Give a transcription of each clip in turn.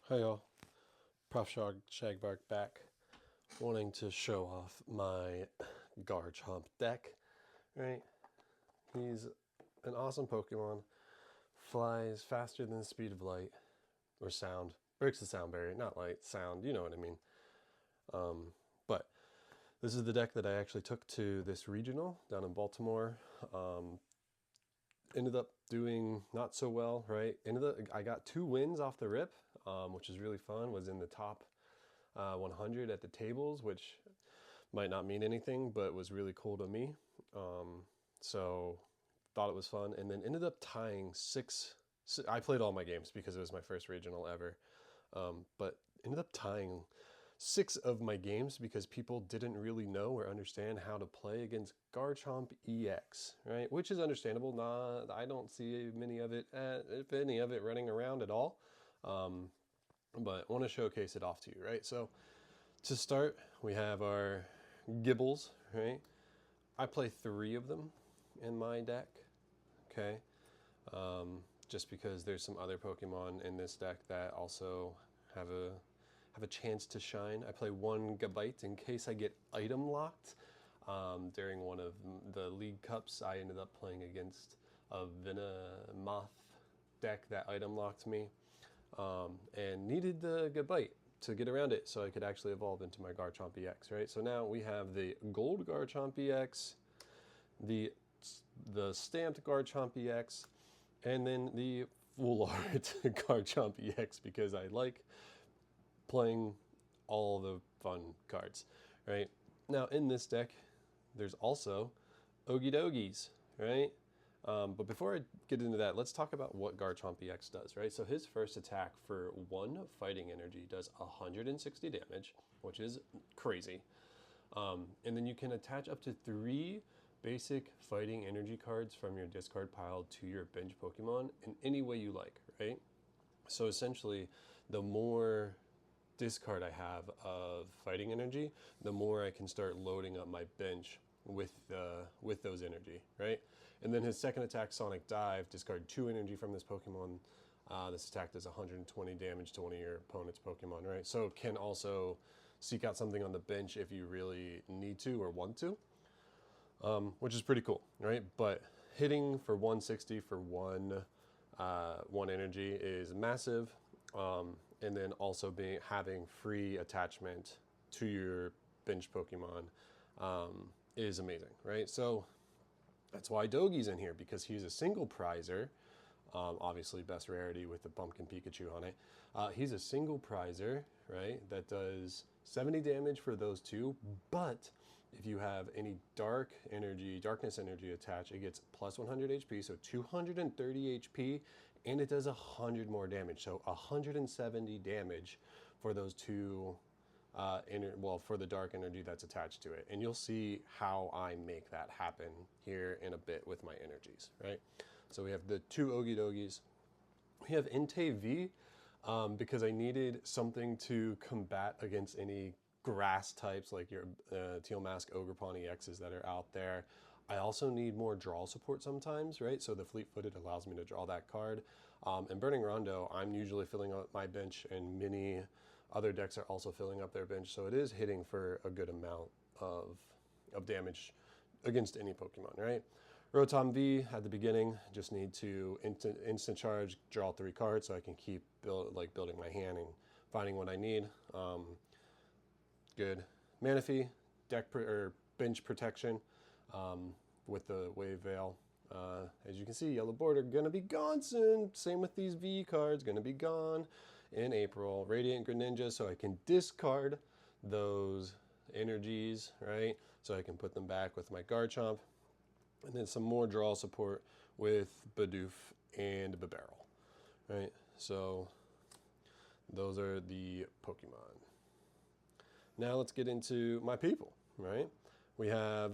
Hey y'all, Prof Shagbark back, wanting to show off my Garchomp deck, right? He's an awesome Pokemon, flies faster than the speed of light, or sound, breaks the sound barrier, not light, sound, you know what I mean. But this is the deck that I actually took to this regional down in Baltimore. Ended up doing not so well, right? I got 2 wins off the rip, which is really fun. Was in the top 100 at the tables, which might not mean anything, but was really cool to me. So thought it was fun, and then ended up tying 6. I played all my games because it was my first regional ever, but ended up tying 6 of my games because people didn't really know or understand how to play against Garchomp EX, right? Which is understandable. I don't see many of it, if any of it, running around at all. But I want to showcase it off to you, right? So to start, we have our Gibbles, right? I play 3 of them in my deck, okay? Just because there's some other Pokemon in this deck that also have a chance to shine. I play 1 Gabite in case I get item locked. During one of the League Cups, I ended up playing against a Venomoth deck that item locked me, and needed the Gabite to get around it so I could actually evolve into my Garchomp EX, right? So now we have the Gold Garchomp EX, the stamped Garchomp EX, and then the full art Garchomp EX because I like playing all the fun cards, right? Now in this deck, there's also Okidogis, right? But before I get into that, let's talk about what Garchomp EX does, right? So his first attack for 1 fighting energy does 160 damage, which is crazy. And then you can attach up to 3 basic fighting energy cards from your discard pile to your bench Pokemon in any way you like, right? So essentially, the more discard I have of fighting energy, the more I can start loading up my bench with those energy, right? And then his second attack, Sonic Dive, discard 2 energy from this Pokemon. This attack does 120 damage to one of your opponent's Pokemon, right? So it can also seek out something on the bench if you really need to or want to, which is pretty cool, right? But hitting for 160 for one energy is massive. And then also having free attachment to your bench Pokemon is amazing, right? So that's why Dogi's in here, because he's a single prizer. Obviously, best rarity with the Pumpkin Pikachu on it. He's a single prizer, right? That does 70 damage for those 2, but if you have any darkness energy attached, it gets plus 100 HP, so 230 HP, and it does 100 more damage, so 170 damage for those 2 for the dark energy that's attached to it. And you'll see how I make that happen here in a bit with my energies, right? So we have the 2 Okidogis. We have Entei V, because I needed something to combat against any grass types like your Teal Mask Ogerpon EXs that are out there. I also need more draw support sometimes, right? So the Fleet-Footed allows me to draw that card. And Burning Rondo, I'm usually filling up my bench, and many other decks are also filling up their bench. So it is hitting for a good amount of damage against any Pokemon, right? Rotom V at the beginning, just need to instant charge, draw 3 cards so I can keep building my hand and finding what I need. Good. Manaphy, bench protection with the Wave Veil. As you can see, yellow border gonna be gone soon. Same with these V cards, gonna be gone in April. Radiant Greninja, so I can discard those energies, right? So I can put them back with my Garchomp. And then some more draw support with Bidoof and Bibarel, right? So those are the Pokemon. Now let's get into my people, right? We have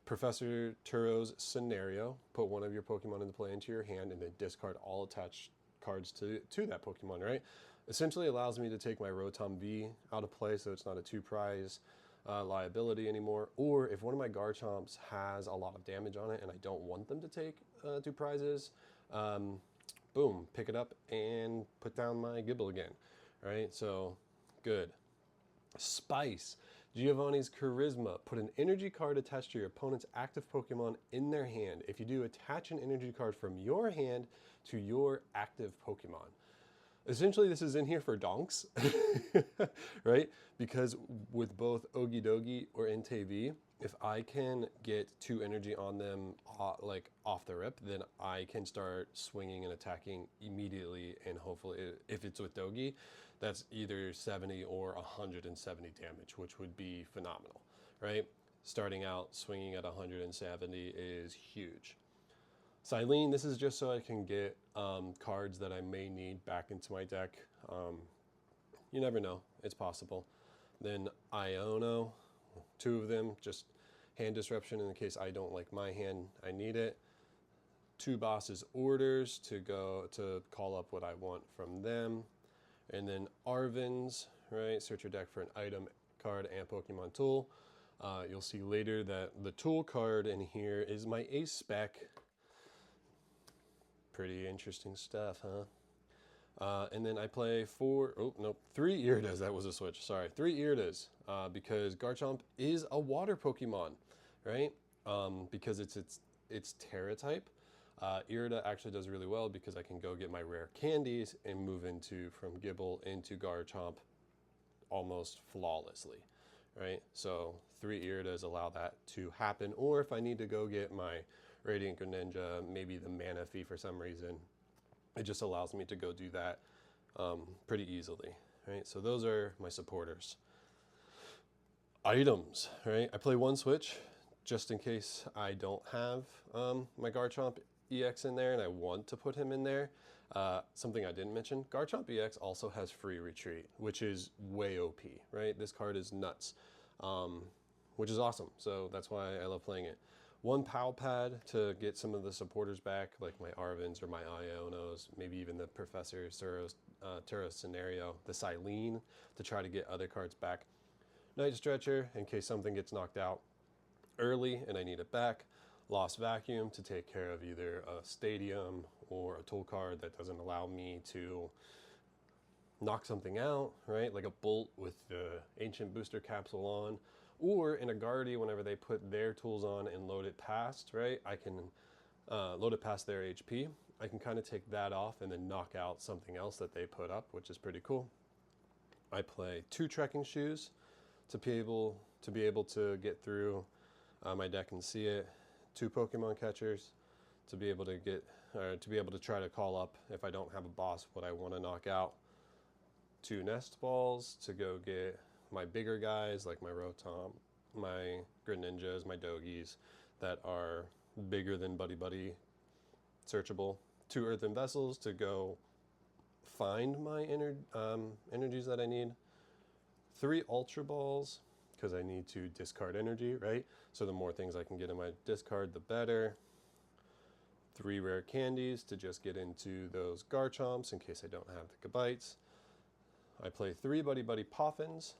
Professor Turo's Scenario. Put one of your Pokemon into play into your hand and then discard all attached cards to that Pokemon, right? Essentially allows me to take my Rotom V out of play so it's not a 2 prize liability anymore. Or if one of my Garchomps has a lot of damage on it and I don't want them to take 2 prizes, boom, pick it up and put down my Gible again, right? So, good. Spice. Giovanni's Charisma. Put an energy card attached to your opponent's active Pokemon in their hand. If you do, attach an energy card from your hand to your active Pokemon. Essentially, this is in here for donks, right? Because with both Okidogi or Entei V, if I can get 2 energy on them like off the rip, then I can start swinging and attacking immediately, and hopefully, if it's with Dogi, that's either 70 or 170 damage, which would be phenomenal, right? Starting out swinging at 170 is huge. Cyllene, this is just so I can get cards that I may need back into my deck. You never know, it's possible. Then Iono, 2 of them, just hand disruption in case I don't like my hand, I need it. 2 bosses orders to go to call up what I want from them. And then Arven's, right? Search your deck for an item, card, and Pokemon tool. You'll see later that the tool card in here is my ace spec. Pretty interesting stuff, huh? And then I play 3 Iridas. That was a switch, sorry. 3 Iridas, because Garchomp is a water Pokemon, right? Because it's Terra type. Irida actually does really well because I can go get my rare candies and move from Gible into Garchomp almost flawlessly, right? So 3 Iridas allow that to happen. Or if I need to go get my Radiant Greninja, maybe the Manaphy for some reason, it just allows me to go do that pretty easily, right? So those are my supporters. Items, right? I play 1 switch just in case I don't have my Garchomp EX in there and I want to put him in there. Something I didn't mention, Garchomp EX also has free retreat, which is way OP, right? This card is nuts, which is awesome. So that's why I love playing it. 1 Pal Pad to get some of the supporters back, like my Arvens or my Ionos, maybe even the Professor Turos scenario, the Cyllene to try to get other cards back. Night Stretcher in case something gets knocked out early and I need it back. Lost Vacuum to take care of either a stadium or a tool card that doesn't allow me to knock something out, right? Like a Bolt with the Ancient Booster Capsule on, or in a Guardy, whenever they put their tools on and load it past, right? I can load it past their HP. I can kind of take that off and then knock out something else that they put up, which is pretty cool. I play 2 Trekking Shoes to be able to get through my deck and see it. 2 Pokemon catchers to be able to try to call up if I don't have a boss what I want to knock out. 2 Nest Balls to go get my bigger guys like my Rotom, my Greninjas, my Doggies that are bigger than Buddy-Buddy searchable. 2 Earthen Vessels to go find my energies that I need. 3 Ultra Balls because I need to discard energy, right? So the more things I can get in my discard, the better. 3 Rare Candies to just get into those Garchomps in case I don't have the Gabites. I play 3 Buddy-Buddy Poffins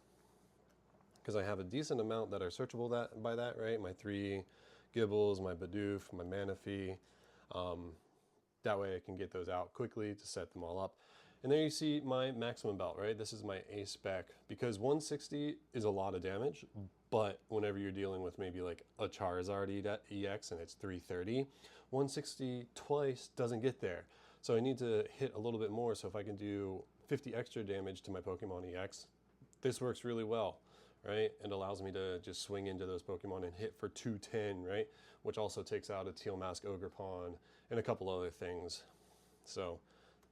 because I have a decent amount that are searchable by that, right? My 3 Gibles, my Bidoof, my Manaphy. That way I can get those out quickly to set them all up. And there you see my maximum belt, right? This is my ace spec because 160 is a lot of damage, but whenever you're dealing with maybe like a Charizard EX and it's 330, 160 twice doesn't get there. So I need to hit a little bit more. So if I can do 50 extra damage to my Pokemon EX, this works really well, right? It allows me to just swing into those Pokemon and hit for 210, right? Which also takes out a Teal Mask Ogerpon and a couple other things. So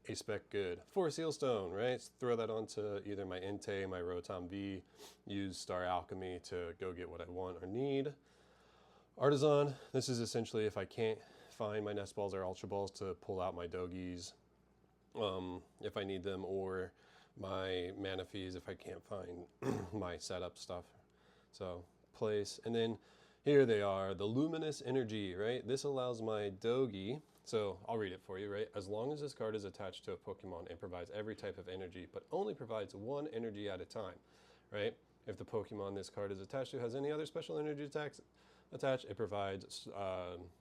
ace spec good. 4 Sealstone, right? Throw that onto either my Entei, my Rotom V, use Star Alchemy to go get what I want or need. Artazon, this is essentially if I can't find my Nest Balls or Ultra Balls to pull out my Doggies if I need them, or my Manaphies if I can't find my setup stuff. So place, and then here they are, the Luminous Energy, right? This allows my Dogi, so I'll read it for you, right? As long as this card is attached to a Pokemon, it provides every type of energy, but only provides 1 energy at a time, right? If the Pokemon this card is attached to has any other special energy attached, it provides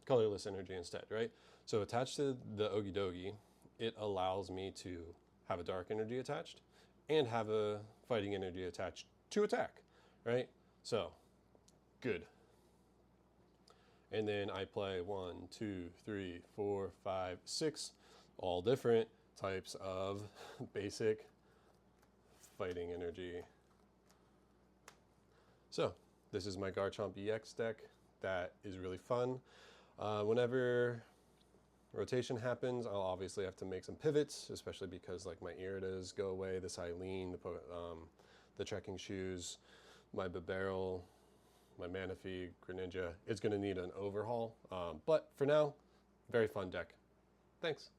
colorless energy instead, right? So attached to the Okidogi, it allows me to have a dark energy attached. and have a fighting energy attached to attack, right? So, good. And then I play 1, 2, 3, 4, 5, 6, all different types of basic fighting energy. So, this is my Garchomp EX deck. That is really fun. Whenever rotation happens, I'll obviously have to make some pivots, especially because like my Iridas go away, the Cyllene, the Trekking Shoes, my Bibarel, my Manaphy Greninja. It's going to need an overhaul. But for now, very fun deck. Thanks.